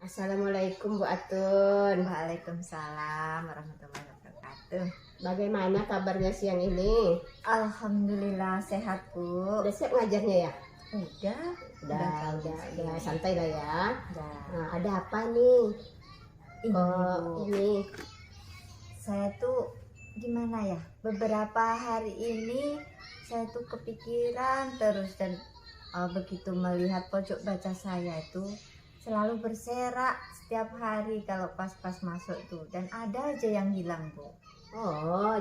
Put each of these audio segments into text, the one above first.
Assalamualaikum Bu Atun. Waalaikumsalam warahmatullahi wabarakatuh. Bagaimana kabarnya siang ini? Alhamdulillah sehat Bu. Udah siap ngajarnya ya? Udah Udah santai lah ya. Udah. Nah, ada apa nih? Ini Bu, Ini saya tuh gimana ya? Beberapa hari ini saya tuh kepikiran terus dan begitu melihat pojok baca saya itu selalu berserak setiap hari kalau pas-pas masuk tuh, dan ada aja yang hilang Bu.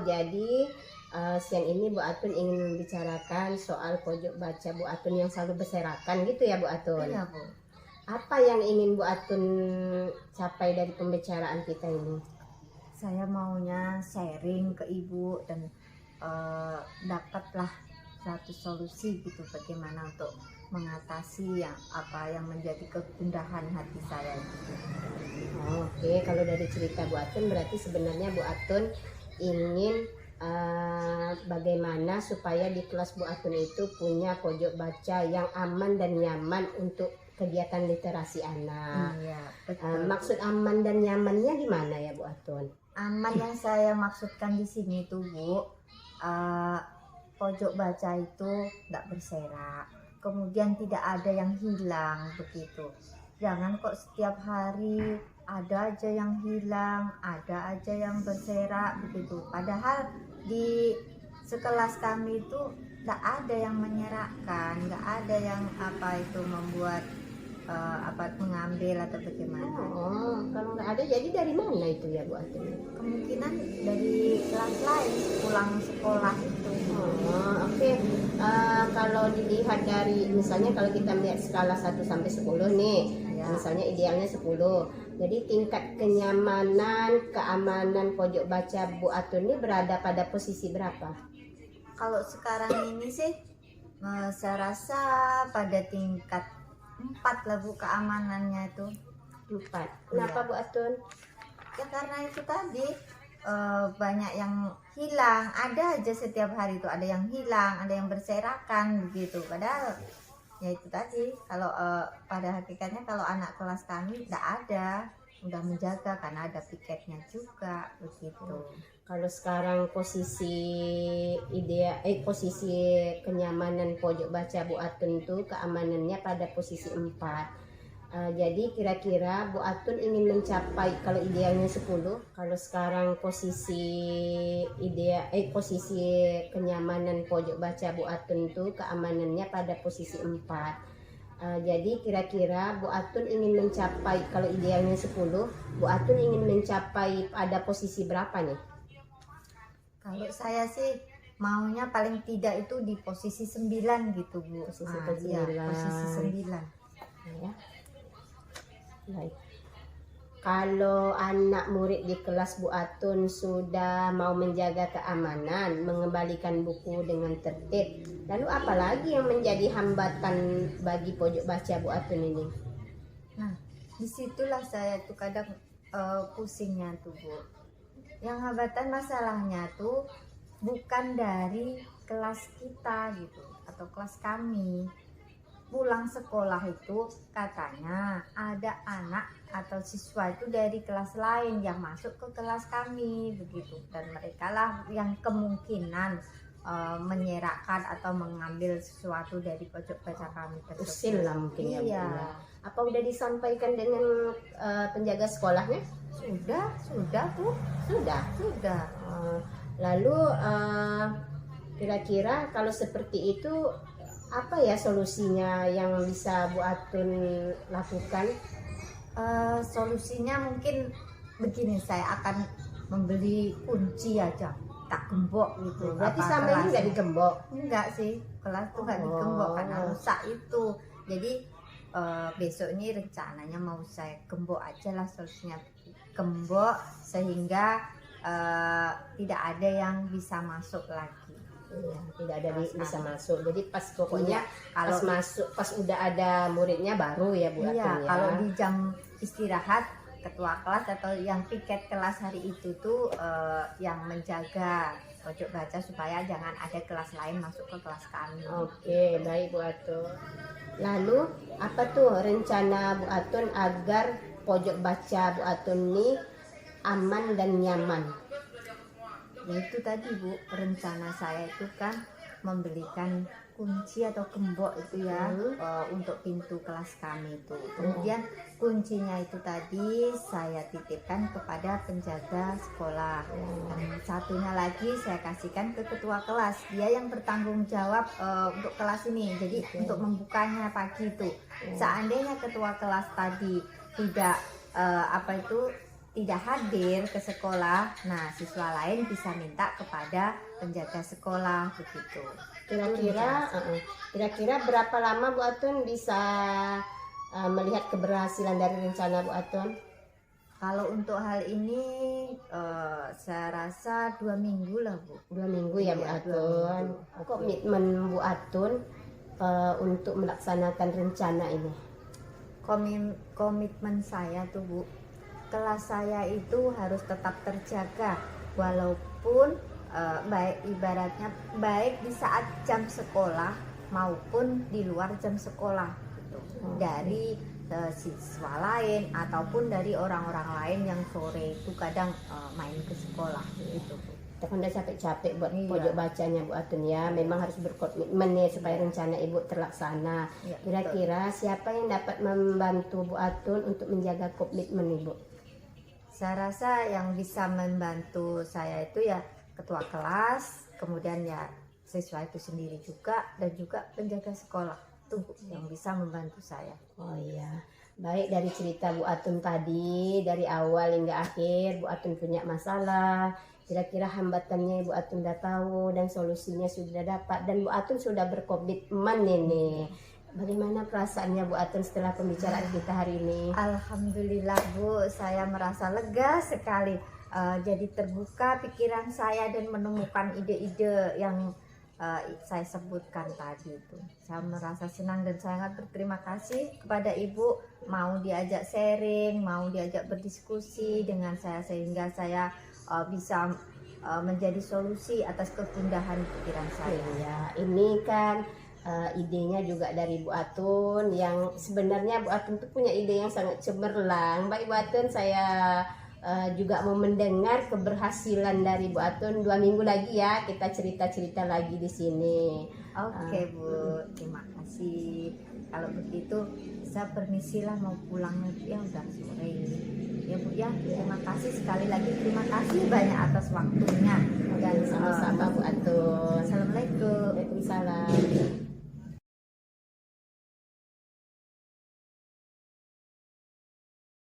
jadi siang ini Bu Atun ingin membicarakan soal pojok baca Bu Atun yang selalu berserakan gitu ya Bu Atun? Iya Bu. Apa yang ingin Bu Atun capai dari pembicaraan kita ini? Saya maunya sharing ke Ibu dan dapatlah satu solusi gitu bagaimana untuk mengatasi yang menjadi kegundahan hati saya gitu. Oke, kalau dari cerita Bu Atun berarti sebenarnya Bu Atun ingin bagaimana supaya di kelas Bu Atun itu punya pojok baca yang aman dan nyaman untuk kegiatan literasi anak. Iya, betul. Maksud aman dan nyamannya gimana ya Bu Atun? Aman yang saya maksudkan di sini tuh Bu, pojok baca itu tidak berserak, kemudian tidak ada yang hilang begitu. Jangan kok setiap hari ada aja yang hilang, ada aja yang berserak begitu. Padahal di sekelas kami itu tidak ada yang menyerakkan, nggak ada yang membuat mengambil atau bagaimana. Kalau nggak ada jadi dari mana itu ya Bu Atun? Kemungkinan dari kelas lain pulang sekolah itu. Oke. Kalau dilihat dari misalnya kalau kita melihat skala 1 sampai 10 nih, Ya. misalnya idealnya 10. Jadi tingkat kenyamanan, keamanan pojok baca Bu Atun ini berada pada posisi berapa? Kalau sekarang ini sih saya rasa pada tingkat 4 lah Bu, keamanannya itu. 4. Kenapa Iya. Bu Atun? Ya karena itu tadi banyak yang hilang, ada aja setiap hari itu ada yang hilang, ada yang berserakan begitu. Padahal ya itu tadi, kalau pada hakikatnya kalau anak kelas kami tidak ada, udah menjaga karena ada piketnya juga begitu. Kalau sekarang posisi posisi kenyamanan pojok baca Bu Atun itu keamanannya pada posisi 4. Jadi kira-kira Bu Atun ingin mencapai, kalau idealnya 10, kalau sekarang posisi posisi kenyamanan pojok baca Bu Atun itu keamanannya pada posisi 4. Jadi kira-kira Bu Atun ingin mencapai, kalau idealnya 10, Bu Atun ingin mencapai pada posisi berapa nih? Kalau saya sih maunya paling tidak itu di posisi 9 gitu Bu. Posisi Iya, 9. posisi 9. Ya. Baik. Kalau anak murid di kelas Bu Atun sudah mau menjaga keamanan, mengembalikan buku dengan tertib, lalu apa lagi yang menjadi hambatan bagi pojok baca Bu Atun ini? Nah, disitulah saya tuh kadang pusingnya tuh Bu. Yang hambatan masalahnya tuh bukan dari kelas kita gitu atau kelas kami. Pulang sekolah itu katanya ada anak atau siswa itu dari kelas lain yang masuk ke kelas kami begitu, dan mereka lah yang kemungkinan menyerakkan atau mengambil sesuatu dari pojok baca kami tersebut. Usil lah mungkin ya Bu. Iya. Apa udah disampaikan dengan penjaga sekolahnya? Sudah tuh. Sudah. Lalu kira-kira kalau seperti itu apa ya solusinya yang bisa Bu Atun lakukan? Solusinya mungkin begini, saya akan membeli kunci aja, tak gembok gitu. Berarti Apa sama ini kelas? nggak digembok? Enggak sih, kelas tuh nggak digembok karena rusak itu. Jadi besok ini rencananya mau saya gembok aja lah, solusinya gembok sehingga tidak ada yang bisa masuk lagi. Iya, tidak ada bisa Kami. masuk. Jadi pas pokoknya Kalau pas udah ada muridnya baru ya Bu Atun iya, ya. kalau di jam istirahat ketua kelas atau yang piket kelas hari itu tuh yang menjaga pojok baca supaya jangan ada kelas lain masuk ke kelas kami. Oke, baik Bu Atun. Lalu apa tuh rencana Bu Atun agar pojok baca Bu Atun ini aman dan nyaman? Ya itu tadi Bu, rencana saya itu kan membelikan kunci atau gembok itu ya untuk pintu kelas kami itu. Kemudian kuncinya itu tadi saya titipkan kepada penjaga sekolah. Dan satunya lagi saya kasihkan ke ketua kelas. Dia yang bertanggung jawab untuk kelas ini. Jadi untuk membukanya pagi itu. Seandainya ketua kelas tadi tidak tidak hadir ke sekolah, nah siswa lain bisa minta kepada penjaga sekolah begitu. Kira-kira berapa lama Bu Atun bisa melihat keberhasilan dari rencana Bu Atun? Kalau untuk hal ini saya rasa 2 minggu lah Bu. 2 minggu ya Bu Atun. Komitmen Bu Atun untuk melaksanakan rencana ini. Komitmen saya tuh Bu, kelas saya itu harus tetap terjaga walaupun baik di saat jam sekolah maupun di luar jam sekolah gitu. Dari siswa lain ataupun dari orang-orang lain yang sore itu kadang main ke sekolah gitu Bu. Kita kan udah capek-capek buat pojok bacanya Bu Atun ya, memang harus berkomitmen ya supaya rencana Ibu terlaksana. Kira-kira siapa yang dapat membantu Bu Atun untuk menjaga komitmen Ibu? Saya rasa yang bisa membantu saya itu ya ketua kelas, kemudian ya siswa itu sendiri juga, dan juga penjaga sekolah itu yang bisa membantu saya. Oh iya, baik dari cerita Bu Atun tadi, dari awal hingga akhir Bu Atun punya masalah, kira-kira hambatannya Bu Atun udah tahu dan solusinya sudah dapat, dan Bu Atun sudah berkomitmen ini. Bagaimana perasaannya Bu Atun setelah pembicaraan kita hari ini? Alhamdulillah Bu, saya merasa lega sekali. Jadi terbuka pikiran saya dan menemukan ide-ide yang saya sebutkan tadi itu. Saya merasa senang dan sangat berterima kasih kepada Ibu mau diajak sharing, mau diajak berdiskusi dengan saya sehingga saya bisa menjadi solusi atas kegundahan pikiran saya. Iya, ini kan idenya juga dari Bu Atun yang sebenarnya Bu Atun tuh punya ide yang sangat cemerlang. Baik Bu Atun, saya juga mau mendengar keberhasilan dari Bu Atun. 2 minggu lagi ya kita cerita-cerita lagi di sini. Oke Bu, terima kasih. Kalau begitu saya permisilah mau pulang nanti ya, udah sore ini. Ya Bu ya, terima kasih sekali lagi, terima kasih banyak atas waktunya. Dan sama-sama Bu Atun. Assalamualaikum. Waalaikumsalam.